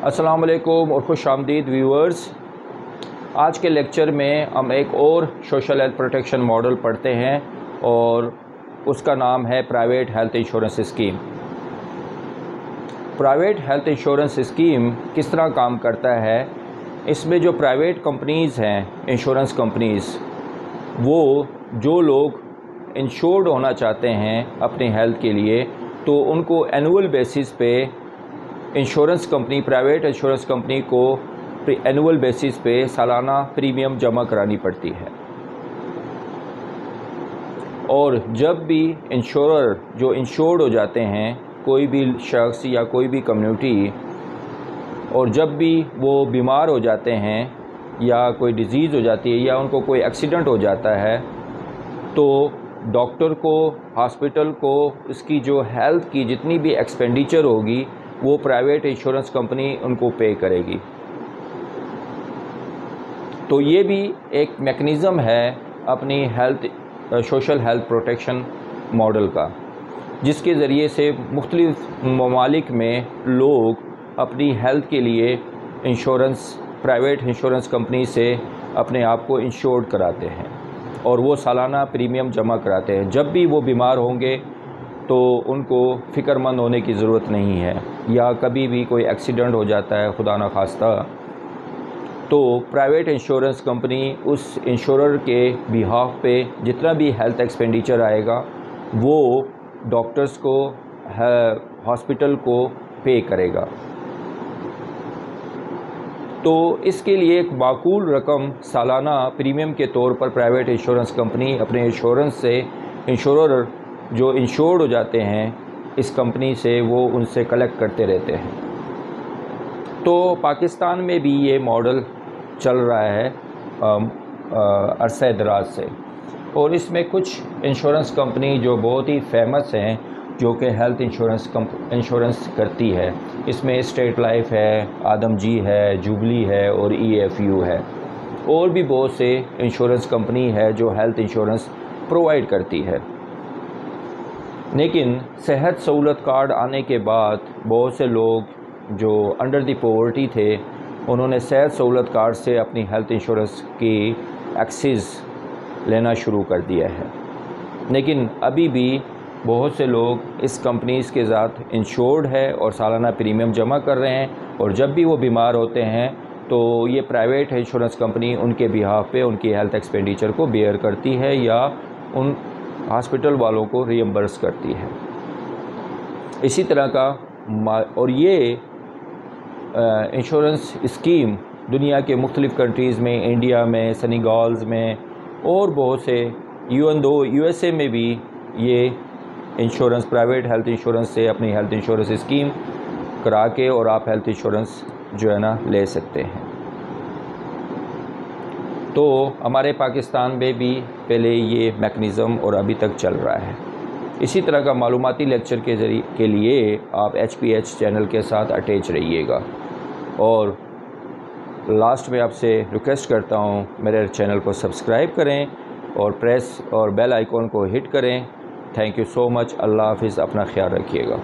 अस्सलाम वालेकुम और खुश आमदीद व्यूअर्स। आज के लेक्चर में हम एक और सोशल हेल्थ प्रोटेक्शन मॉडल पढ़ते हैं और उसका नाम है private health insurance scheme. Private health insurance scheme किस तरह काम करता है? इसमें जो प्राइवेट कंपनीज़ हैं, इंश्योरेंस कंपनीज़, वो जो लोग इंश्योर्ड होना चाहते हैं अपनी हेल्थ के लिए, तो उनको एनुअल बेसिस पे insurance company, private insurance company को एनुअल बेसिस पे सालाना प्रीमियम जमा करानी पड़ती है। और जब भी इंश्योरर जो इंश्योर्ड हो जाते हैं, कोई भी शख्स या कोई भी कम्युनिटी, और जब भी वो बीमार हो जाते हैं या कोई डिज़ीज़ हो जाती है या उनको कोई एक्सीडेंट हो जाता है, तो डॉक्टर को, हॉस्पिटल को उसकी जो हेल्थ की जितनी भी एक्सपेंडिचर होगी वो प्राइवेट इंश्योरेंस कंपनी उनको पे करेगी। तो ये भी एक मैकेनिज़्म है अपनी health social health protection model का, जिसके ज़रिए से मुख्तलिफ़ ममालिक में लोग अपनी हेल्थ के लिए इंश्योरेंस, प्राइवेट इंश्योरेंस कंपनी से अपने आप को इंश्योर्ड कराते हैं और वो सालाना प्रीमियम जमा कराते हैं। जब भी वो बीमार होंगे तो उनको फ़िक्रमंद होने की ज़रूरत नहीं है, या कभी भी कोई एक्सीडेंट हो जाता है खुदा न खास्ता, तो प्राइवेट इंश्योरेंस कंपनी उस इंश्योरर के बिहाफ पे जितना भी हेल्थ एक्सपेंडिचर आएगा वो डॉक्टर्स को, हॉस्पिटल को पे करेगा। तो इसके लिए एक माकूल रकम सालाना प्रीमियम के तौर पर प्राइवेट इंश्योरेंस कंपनी अपने इंश्योरेंस से, इंश्योरर जो इंश्योर्ड हो जाते हैं इस कंपनी से, वो उनसे कलेक्ट करते रहते हैं। तो पाकिस्तान में भी ये मॉडल चल रहा है अरसे दराज से, और इसमें कुछ इंश्योरेंस कंपनी जो बहुत ही फेमस हैं, जो कि हेल्थ इंश्योरेंस करती है, इसमें स्टेट लाइफ है, आदमजी है, जुबली है और EFU है, और भी बहुत से इंश्योरेंस कंपनी है जो हेल्थ इंश्योरेंस प्रोवाइड करती है। लेकिन सेहत सहूलत कार्ड आने के बाद बहुत से लोग जो अंडर द पॉवर्टी थे, उन्होंने सेहत सहूलत कार्ड से अपनी हेल्थ इंश्योरेंस की एक्सेस लेना शुरू कर दिया है। लेकिन अभी भी बहुत से लोग इस कंपनीज़ के साथ इंश्योर्ड है और सालाना प्रीमियम जमा कर रहे हैं, और जब भी वो बीमार होते हैं तो ये प्राइवेट इंश्योरेंस कंपनी उनके बिहाफ पे उनकी हेल्थ एक्सपेंडिचर को बेयर करती है या उन हॉस्पिटल वालों को रिएम्बर्स करती है। इसी तरह का और ये इंश्योरेंस स्कीम दुनिया के मुख्तलिफ़ कंट्रीज़ में, इंडिया में, सेनेगल्स में और बहुत से USA में भी ये इंश्योरेंस, प्राइवेट हेल्थ इंश्योरेंस से अपनी हेल्थ इंश्योरेंस स्कीम करा के और आप हेल्थ इंश्योरेंस जो है ना ले सकते हैं। तो हमारे पाकिस्तान में भी पहले ये मैकेनिज़्म और अभी तक चल रहा है। इसी तरह का मालूमाती लेक्चर के लिए आप HPH चैनल के साथ अटैच रहिएगा। और लास्ट में आपसे रिक्वेस्ट करता हूँ मेरे चैनल को सब्सक्राइब करें और प्रेस और बेल आइकॉन को हिट करें। Thank you so much. Allah हाफ़िज़। अपना ख्याल रखिएगा।